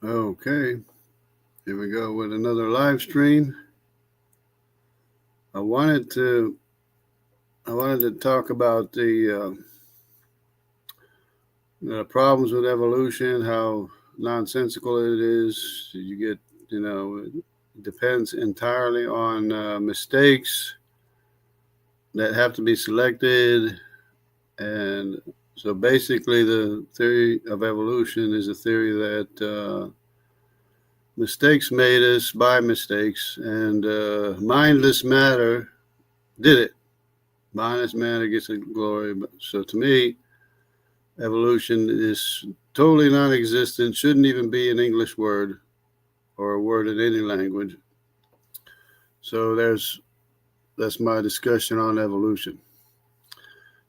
Okay, here we go with another live stream. I wanted to talk about the problems with evolution, how nonsensical it is. You get, it depends entirely on mistakes that have to be selected. And so basically the theory of evolution is a theory that mistakes made us by mistakes, and mindless matter did it. Mindless matter gets the glory. So to me, evolution is totally non-existent, shouldn't even be an English word or a word in any language. So that's my discussion on evolution.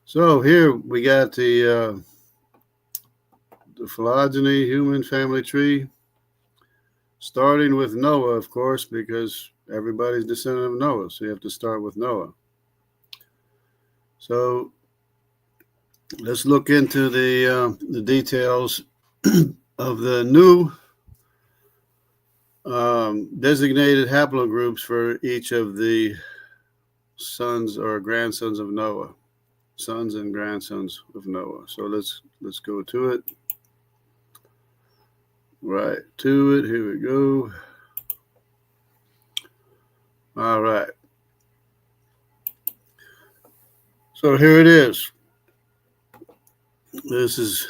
So here we got the phylogeny human family tree, starting with Noah, of course, because everybody's descendant of Noah, so you have to start with Noah. So let's look into the details of the new designated haplogroups for each of the sons or grandsons of Noah, sons and grandsons of Noah. So let's go to it. Right to it. Here we go. All right. So here it is. This is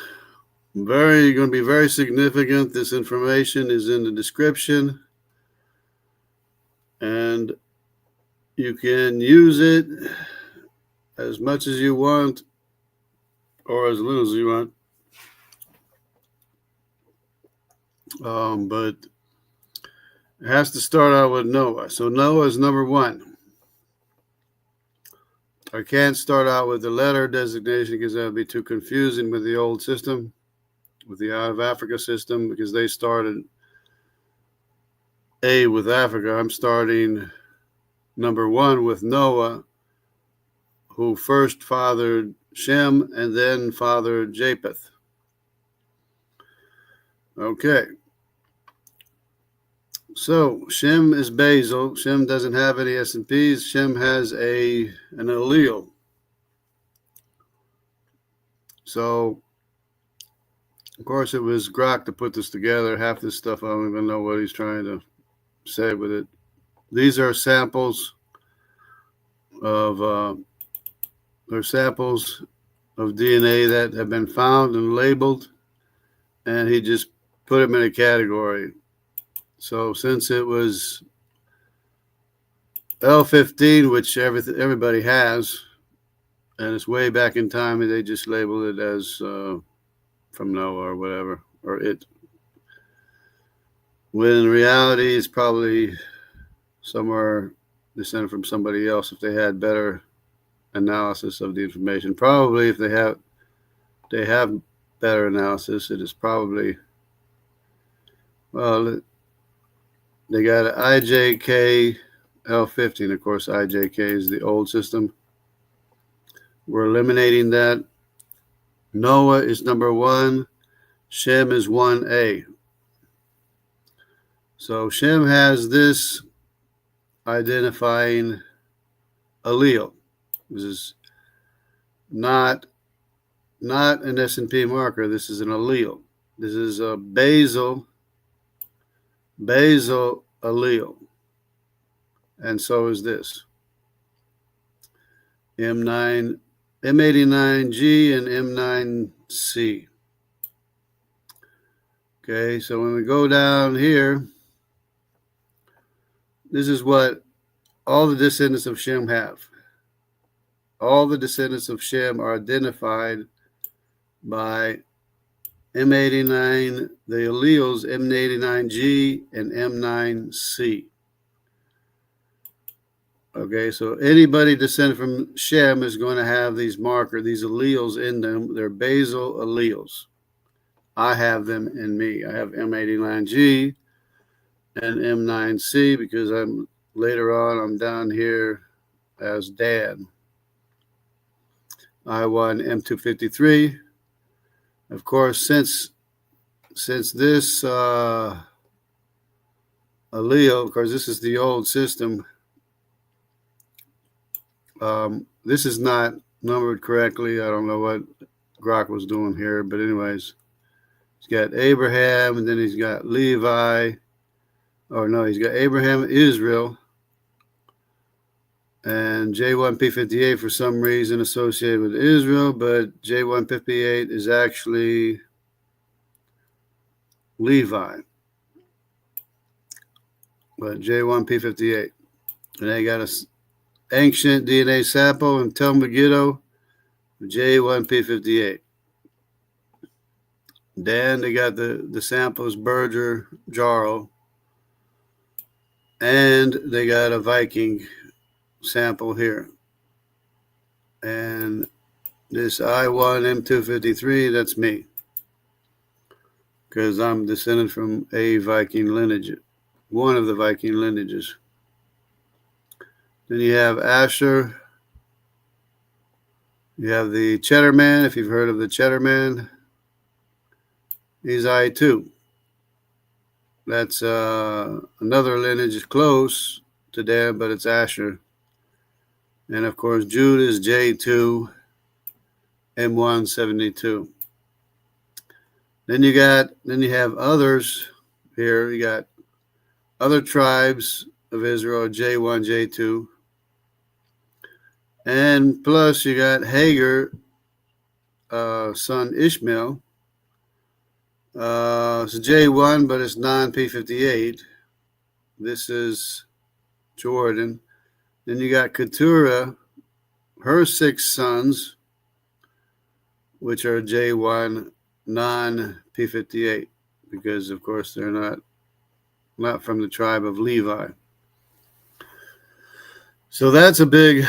going to be very significant. This information is in the description, and you can use it as much as you want or as little as you want. But it has to start out with Noah. So Noah is number one. I can't start out with the letter designation because that would be too confusing with the old system, with the Out of Africa system, because they started A with Africa. I'm starting number one with Noah, who first fathered Shem and then fathered Japheth. Okay. So Shem is Basal. Shem doesn't have any S&Ps. Shem has an allele. So, of course, it was Grok to put this together. Half this stuff, I don't even know what he's trying to say with it. These are samples of DNA that have been found and labeled, and he just put them in a category. So since it was L15, which everybody has, and it's way back in time, they just labeled it as from Noah or whatever, or it. When in reality, it's probably somewhere descended from somebody else if they had better analysis of the information. Probably if they have better analysis, it is probably, well, they got an IJK L15. Of course, IJK is the old system. We're eliminating that. Noah is number one. Shem is 1A. So Shem has this identifying allele. This is not an S&P marker. This is an allele. This is a basal allele. And so is this. M89G and M9C. Okay, so when we go down here, this is what all the descendants of Shem have. All the descendants of Shem are identified by M89, the alleles M89G and M9C. Okay, so anybody descended from Shem is going to have these these alleles in them. They're basal alleles. I have them in me. I have M89G and M9C because later on I'm down here as Dan. I1 M253. Of course, since since this allele, of course, this is the old system. This is not numbered correctly. I don't know what Grok was doing here, but anyways, he's got Abraham, and then he's got Levi. Oh no, he's got Abraham, Israel, and J1P58 for some reason associated with Israel, but J158 is actually Levi, but J1P58. And they got a ancient DNA sample until Megiddo, J1P58. Then they got the samples, Birger, Jarl, and they got a Viking sample here. And this I1M253, that's me, because I'm descended from a Viking lineage, one of the Viking lineages. Then you have Asher. You have the Cheddar man, if you've heard of the Cheddar man. He's I2. That's another lineage close to them, but it's Asher. And of course, Jude is J2, M172. Then you have others here. You got other tribes of Israel, J1, J2. And plus you got Hagar, son Ishmael. It's J1, but it's non-P58. This is Jordan. Then you got KETURAH, her 6 sons, which are J1, non-P58, because of course they're not from the tribe of Levi. So that's a big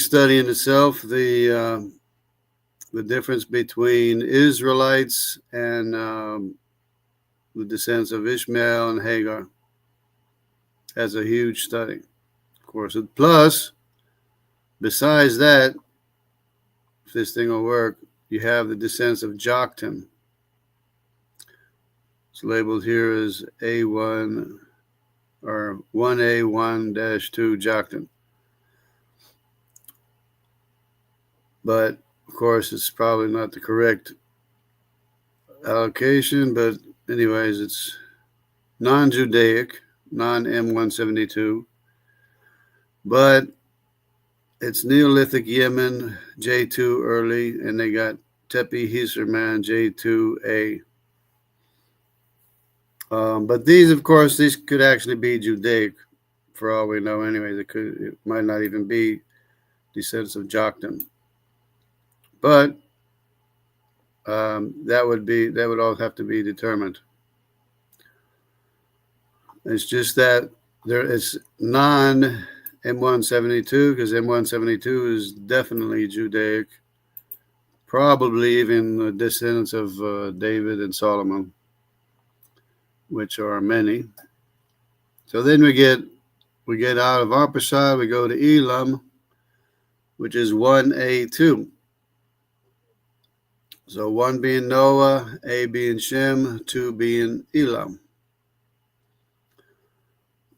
study in itself. The difference between Israelites and the descendants of Ishmael and Hagar. That's a huge study, of course. Plus, besides that, if this thing will work, you have the descendants of Joktan. It's labeled here as A1 or 1A1-2 Joktan. But of course, it's probably not the correct allocation, but anyways, it's non-Judaic, non-M172, but it's Neolithic Yemen, J2 early, and they got Tepi Hiserman, J2A. But these, of course, these could actually be Judaic, for all we know. Anyways, it might not even be descendants of Joktan. But that would all have to be determined. It's just that it's non-M172, because M172 is definitely Judaic, probably even the descendants of David and Solomon, which are many. So then we get out of ARPHAXAD, we go to Elam, which is 1A2. So 1 being Noah, A being Shem, 2 being Elam.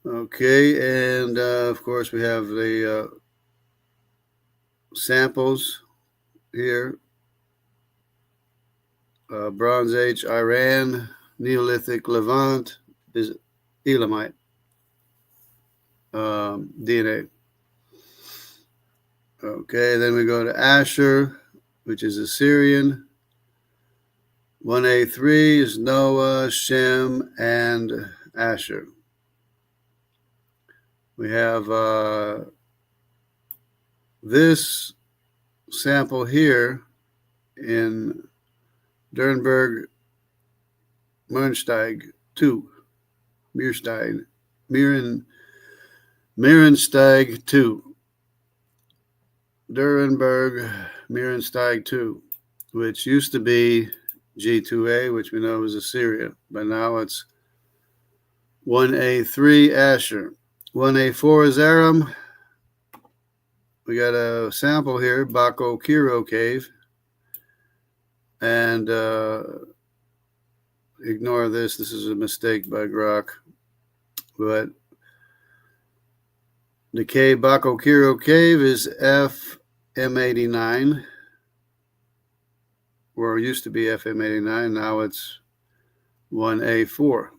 Okay, and of course we have the samples here. Bronze Age Iran, Neolithic Levant is Elamite DNA. Okay, then we go to Asher, which is Assyrian. 1A3 is Noah, Shem, and Asher. We have this sample here in Dernberg, Mierensteig 2. Mierensteig 2. Dernberg, Mierensteig 2, which used to be G2A, which we know is Assyria, but now it's 1A3 Asher. 1A4 is Aram. We got a sample here, Bako Kiro Cave. And ignore this. This is a mistake by Grok. But the K Bakokiro cave is FM89, where it used to be FM89. Now it's 1A4.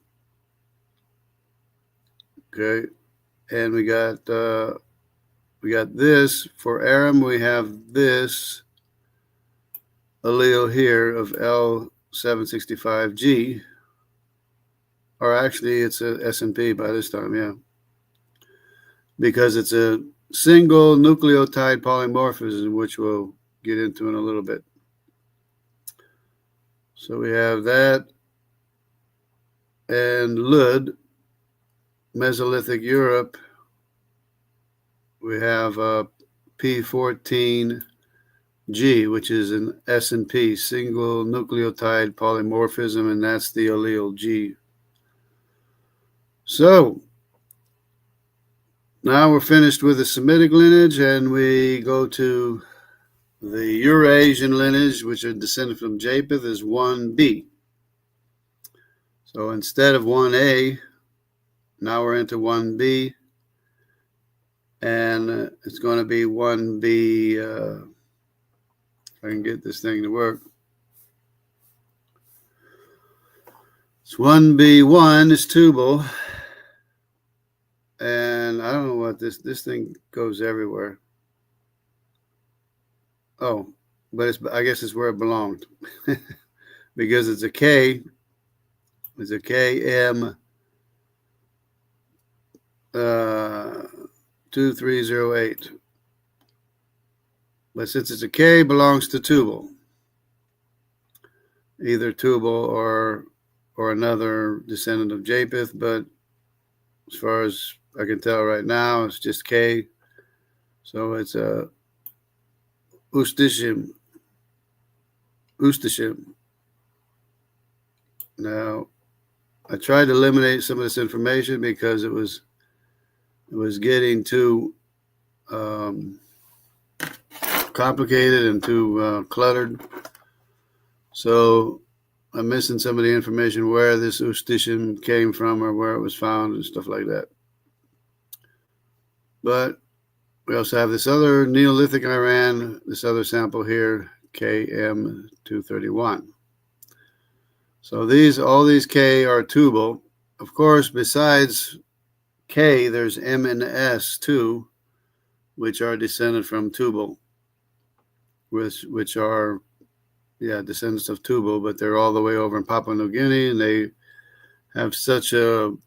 Okay, and we got this for Aram. We have this allele here of L765G, or actually it's a S&P by this time, yeah, because it's a single nucleotide polymorphism, which we'll get into in a little bit. So we have that, and Lud, Mesolithic Europe, we have P14G, which is an S&P, single nucleotide polymorphism, and that's the allele G. So now we're finished with the Semitic lineage, and we go to the Eurasian lineage, which are descended from Japheth, is 1B. So instead of 1A, now we're into 1B, and it's going to be 1B, if I can get this thing to work. It's 1B1 is tubal, and I don't know what this thing goes everywhere. Oh, but I guess it's where it belonged because it's a K. It's a KM 2308. But since it's a K, it belongs to tubal. Either tubal or another descendant of Japheth, but as far as I can tell right now, it's just K. So it's a Ustishim. Now, I tried to eliminate some of this information because it was getting too complicated and too cluttered. So I'm missing some of the information where this Ustishim came from or where it was found and stuff like that. But we also have this other Neolithic Iran, this other sample here, KM231. So all these K are tubal. Of course, besides K, there's M and S too, which are descended from tubal, which are, yeah, descendants of tubal, but they're all the way over in Papua New Guinea, and they have such a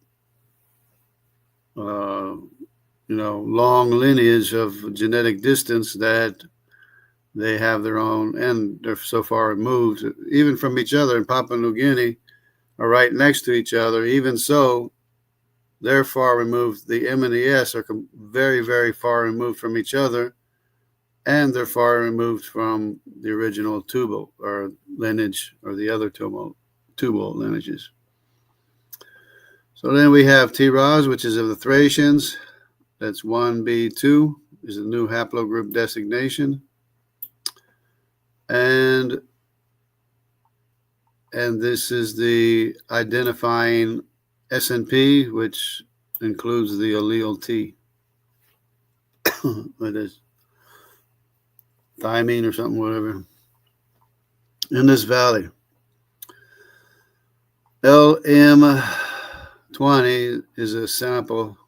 long lineage of genetic distance that they have their own, and they're so far removed, even from each other. In Papua New Guinea are right next to each other. Even so, they're far removed. The M and the S are very, very far removed from each other, and they're far removed from the original tubal or lineage or the other tubal lineages. So then we have T-Raz, which is of the Thracians. That's 1B2, is a new haplogroup designation. And this is the identifying SNP, which includes the allele T. What is thymine or something, whatever. In this valley, LM20 is a sample,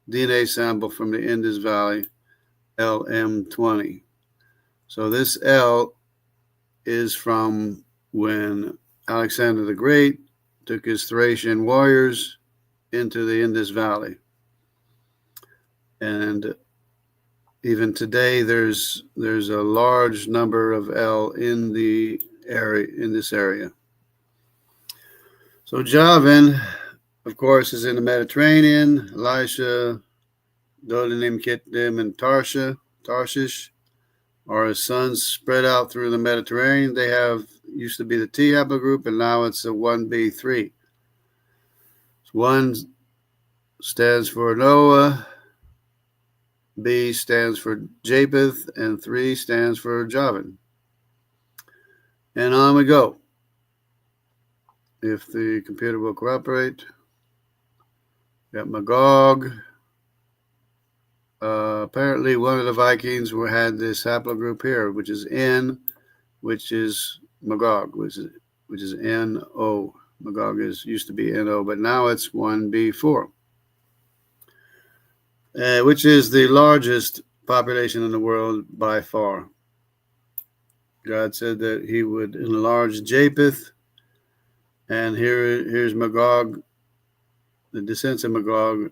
DNA sample from the Indus Valley, LM20. So this L is from when Alexander the Great took his Thracian warriors into the Indus Valley. And even today, there's a large number of L in the area, in this area. So Javan, of course, is in the Mediterranean. Elisha, Dodanim, Kittim, and Tarshish are his sons spread out through the Mediterranean. They used to be the T haplogroup, and now it's a 1B3. 1 stands for Noah, B stands for Japheth, and 3 stands for Javan. And on we go. if the computer will cooperate. Got Magog. Apparently, one of the Vikings had this haplogroup here, which is N, which is Magog, which is NO. Magog used to be NO, but now it's 1B4, which is the largest population in the world by far. God said that he would enlarge Japheth, and here's Magog, the descendants of Magog,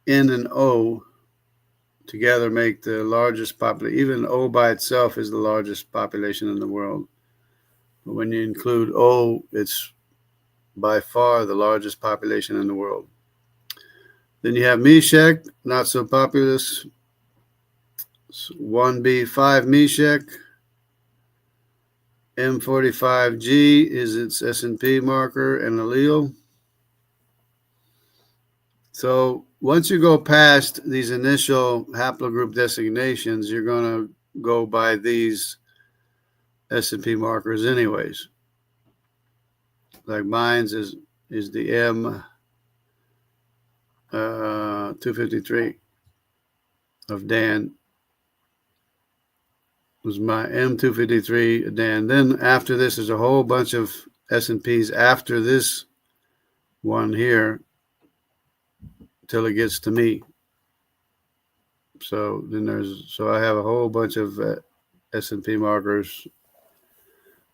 N and O together make the largest population. Even O by itself is the largest population in the world. But when you include O, it's by far the largest population in the world. Then you have Meshech, not so populous. 1B5 Meshech. M45G is its S&P marker and allele. So once you go past these initial haplogroup designations, you're going to go by these S&P markers anyways. Like mine's is the M253 of Dan. Was my M253 Dan. Then after this, there's a whole bunch of S&Ps after this one here till it gets to me. So then I have a whole bunch of S&P markers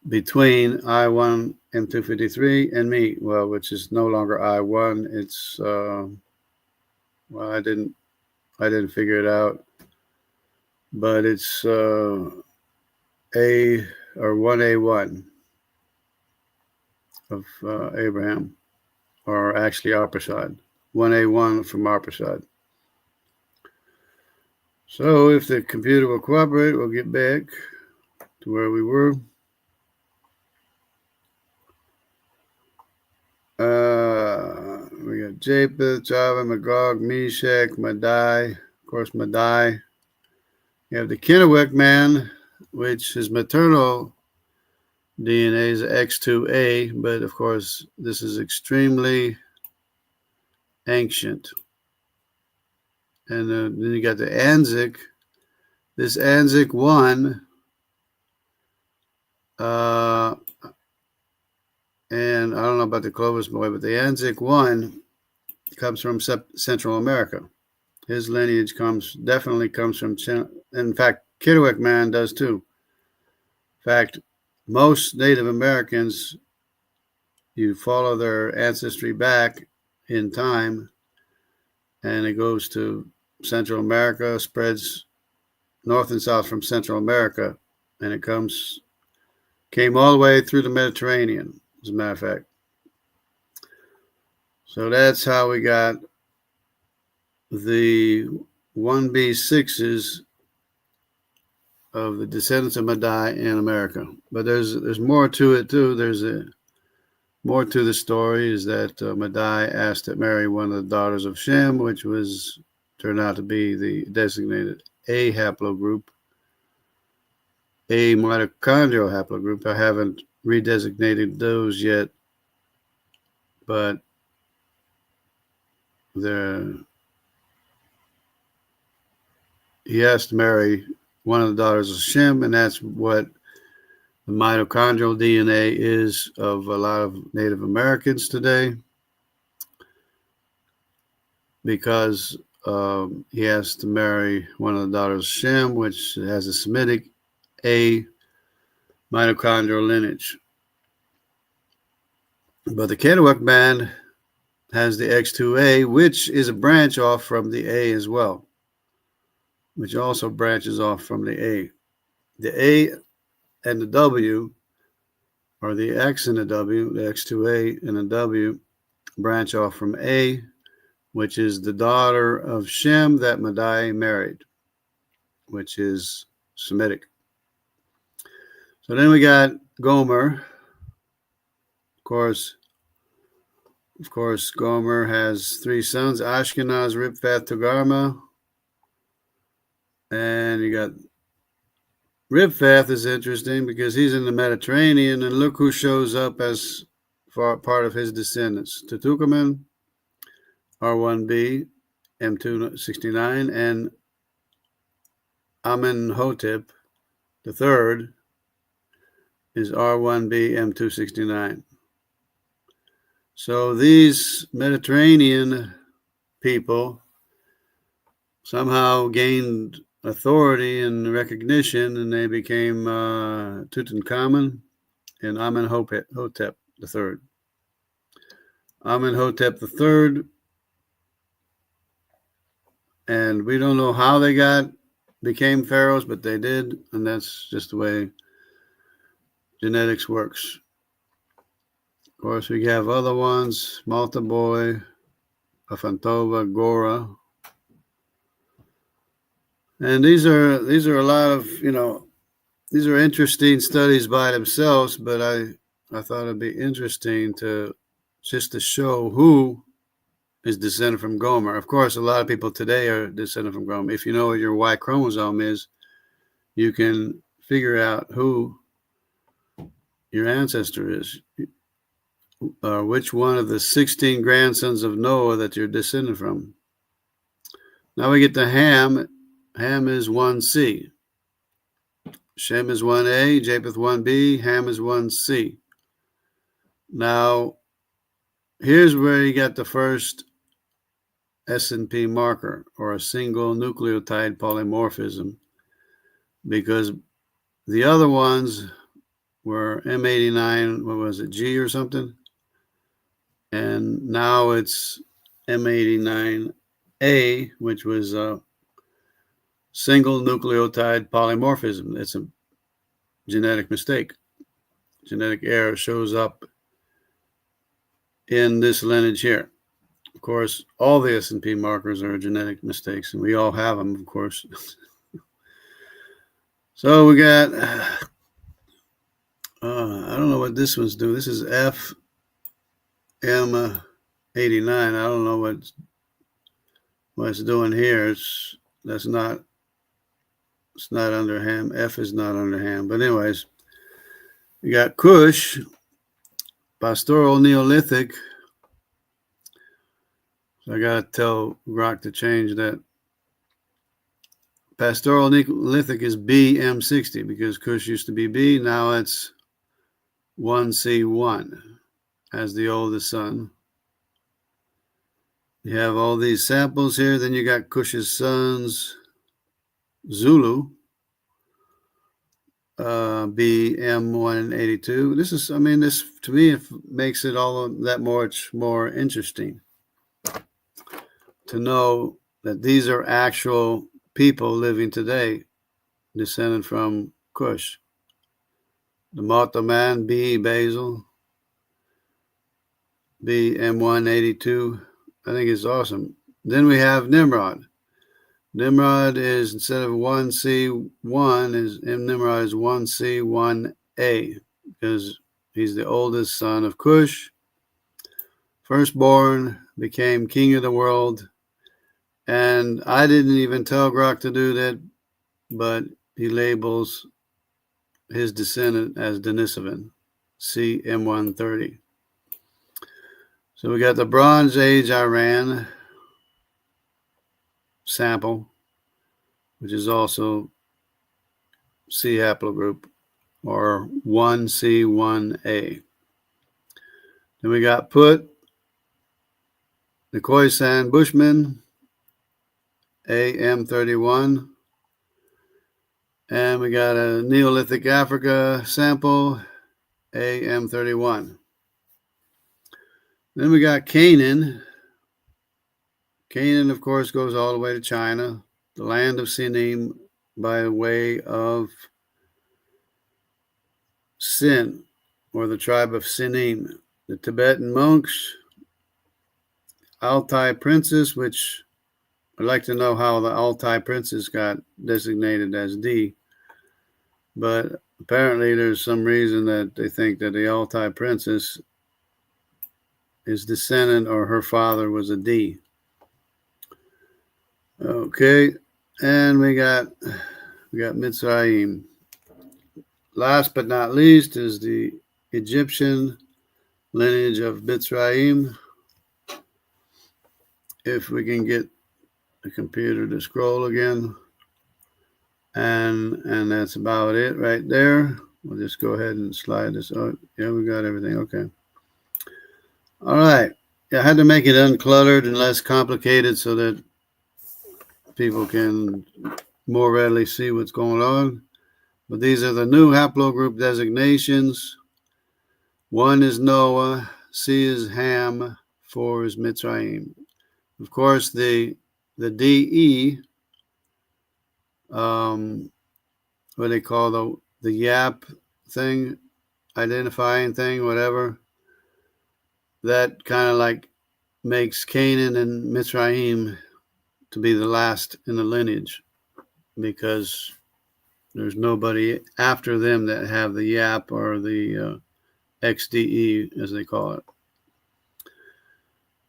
between I1 M253 and me. Well, which is no longer I1. It's well, I didn't figure it out, but it's A or 1A1 of Abraham, or actually ARPHAXAD. 1A1 from ARPHAXAD. So if the computer will cooperate, we'll get back to where we were. We got Japheth, Java, Magog, Meshech, Madai. Of course, Madai. You have the Kennewick man, which his maternal DNA is X2A, but of course, this is extremely ancient. And then you got the Anzic. This Anzic 1, and I don't know about the Clovis boy, but the Anzic 1 comes from Central America. His lineage definitely comes from, in fact, Kennewick man does too. In fact, most Native Americans, you follow their ancestry back in time, and it goes to Central America, spreads north and south from Central America, and it came all the way through the Mediterranean, as a matter of fact. So that's how we got the 1B6s of the descendants of Madai in America. But there's more to it too. There's more to the story, is that Madai asked to marry one of the daughters of Shem, which turned out to be the designated A haplogroup, a mitochondrial haplogroup. I haven't redesignated those yet, but he has to marry one of the daughters of Shem, and that's what the mitochondrial DNA is of a lot of Native Americans today, because he has to marry one of the daughters of Shem, which has a Semitic A mitochondrial lineage. But the Kennewick man has the X2A, which is a branch off from the A as well, which also branches off from the A. The A and the W, or the X and the W, the X2A and the W, branch off from A, which is the daughter of Shem that Madai married, which is Semitic. So then we got Gomer. Of course, Gomer has 3 sons: Ashkenaz, Riphath, Togarmah. And you got Riphath is interesting because he's in the Mediterranean, and look who shows up as part of his descendants. Tutankhamun, R1b, M269, and Amenhotep III is R1b, M269. So these Mediterranean people somehow gained authority and recognition, and they became Tutankhamun and Amenhotep III. Amenhotep III, and we don't know how they became pharaohs, but they did, and that's just the way genetics works. Of course, we have other ones: Malta Boy, Afantova, Gora, and these are a lot of, these are interesting studies by themselves. But I thought it'd be interesting to show who is descended from Gomer. Of course, a lot of people today are descended from Gomer. If you know what your Y chromosome is, you can figure out who your ancestor is, which one of the 16 grandsons of Noah that you're descended from. Now we get to Ham. Ham is 1C. Shem is 1A, Japheth 1B, Ham is 1C. Now, here's where you got the first S&P marker, or a single nucleotide polymorphism, because the other ones were M89, what was it, G or something? And now it's M89A, which was a single nucleotide polymorphism. It's a genetic mistake. Genetic error shows up in this lineage here. Of course, all the S&P markers are genetic mistakes, and we all have them, of course. So we got, I don't know what this one's doing. This is FM89. I don't know what it's doing here. It's not under Ham. F is not under Ham. But anyways, we got Kush, pastoral Neolithic. So I got to tell Grok to change that. Pastoral Neolithic is BM60 because Kush used to be B. Now it's 1C1 as the oldest son. You have all these samples here. Then you got Kush's sons, Zulu, BM182. This to me, it makes it all that much more interesting to know that these are actual people living today, descended from Kush. The Malta man, B, Basal, BM182. I think it's awesome. Then we have Nimrod. Nimrod is, instead of 1C1, Nimrod is 1C1A because he's the oldest son of Cush. Firstborn, became king of the world. And I didn't even tell Grok to do that, but he labels his descendant as Denisovan, CM130. So we got the Bronze Age Iran sample, which is also C haplogroup, or 1C1A. Then we got Put, the Khoisan Bushman, AM31. And we got a Neolithic Africa sample, AM31. Then we got Canaan. Canaan, of course, goes all the way to China, the land of Sinim, by way of Sin, or the tribe of Sinim. The Tibetan monks, Altai princes, which I'd like to know how the Altai princes got designated as D. But apparently there's some reason that they think that the Altai princess is descendant, or her father was a D. Okay, and we got Mitzrayim. Last but not least is the Egyptian lineage of Mitzrayim. If we can get the computer to scroll again. And that's about it right there. We'll just go ahead and slide this. Oh, yeah, we got everything. Okay. All right. Yeah, I had to make it uncluttered and less complicated so that people can more readily see what's going on. But these are the new haplogroup designations. 1 is Noah, C is Ham, 4 is Mitzrayim. Of course, the DE, what they call the YAP thing, identifying thing, whatever, that kind of like makes Canaan and Mitzrayim to be the last in the lineage, because there's nobody after them that have the YAP or the XDE, as they call it.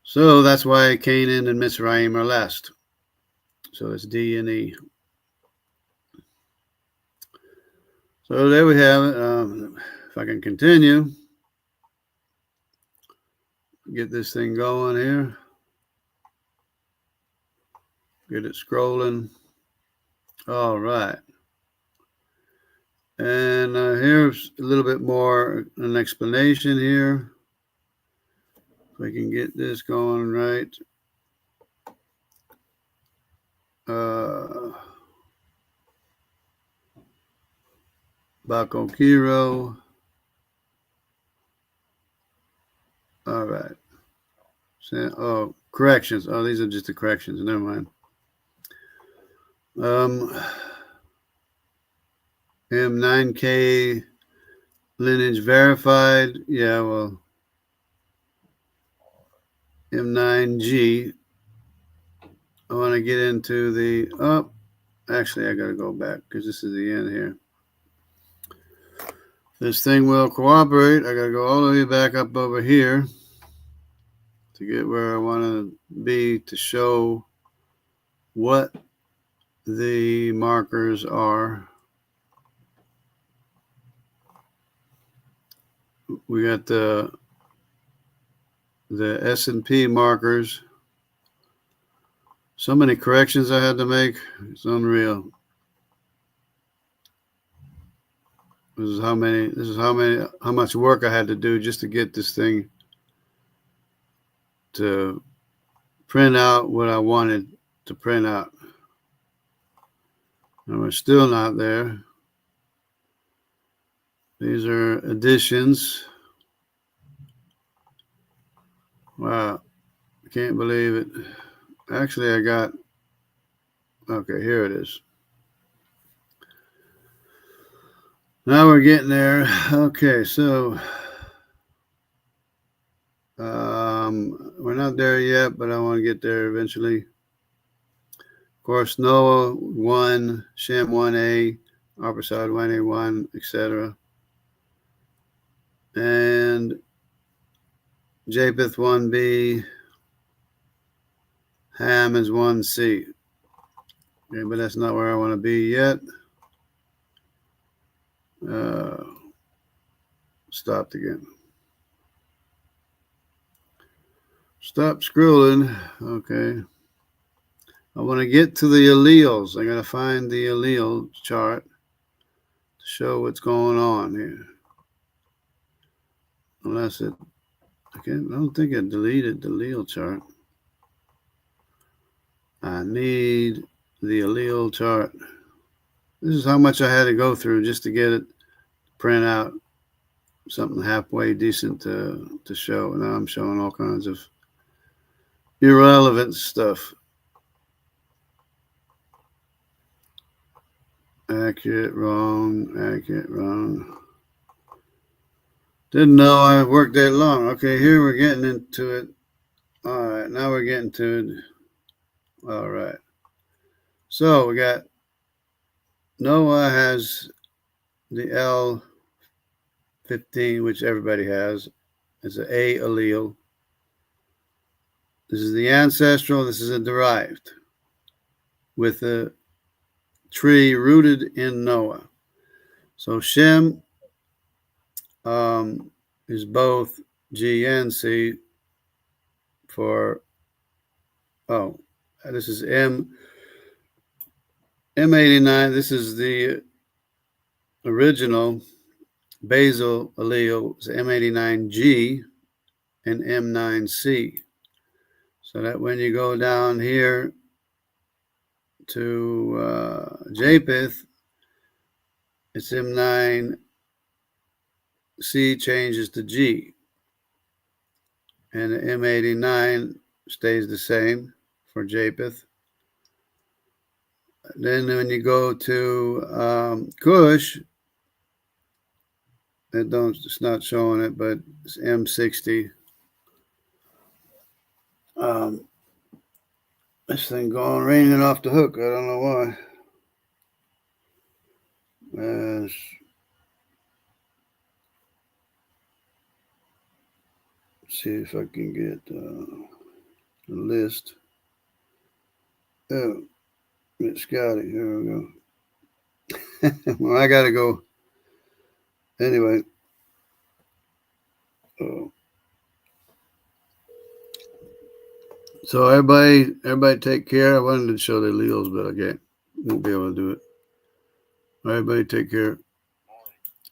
So that's why Canaan and Mitzrayim are last. So it's D and E. So there we have it. If I can continue, get this thing going here. Get it scrolling. All right. And here's a little bit more an explanation here. If I can get this going right. Bakokiro. All right. Oh, corrections. Oh, these are just the corrections. Never mind. M9K lineage verified. Yeah, well, M9G. I want to get into the, oh, actually, I got to go back because this is the end here. This thing will cooperate. I got to go all the way back up over here to get where I want to be to show what the markers are. We got the S&P markers. So many corrections I had to make. It's unreal. This is how much work I had to do just to get this thing to print out what I wanted to print out. And we're still not there. These are additions. Wow. I can't believe it. Actually, I got, okay, here it is. Now we're getting there. Okay, so we're not there yet, but I want to get there eventually. Of course, Noah 1, Shem 1A, ARPHAXAD 1A1, etc. And Japheth 1B, Ham is 1C. Okay, but that's not where I want to be yet. Stopped again. Stop scrolling. Okay. I want to get to the alleles. I got to find the allele chart to show what's going on here. Unless it, I don't think it deleted the allele chart. I need the allele chart. This is how much I had to go through just to get it to print out something halfway decent to show. Now I'm showing all kinds of irrelevant stuff. Accurate, wrong, accurate, wrong. Didn't know I worked that long. Okay, here we're getting into it. All right, now we're getting to it. All right. So we got Noah has the L15, which everybody has. It's an A allele. This is the ancestral. This is a derived with the tree rooted in Noah. So Shem is both GNC for, oh, this is M89. This is the original basal allele, is M89G and M9C. So that when you go down here to Japheth, it's M9C changes to G. And the M89 stays the same for Japheth. Then when you go to Cush, it's not showing it, but it's M60. This thing going raining off the hook. I don't know why. Let's see if I can get the list. Oh, it's Scotty. Here we go. Well, I gotta go. Anyway. So everybody take care. I wanted to show the alleles, but I won't be able to do it. Everybody take care.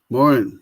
Morning.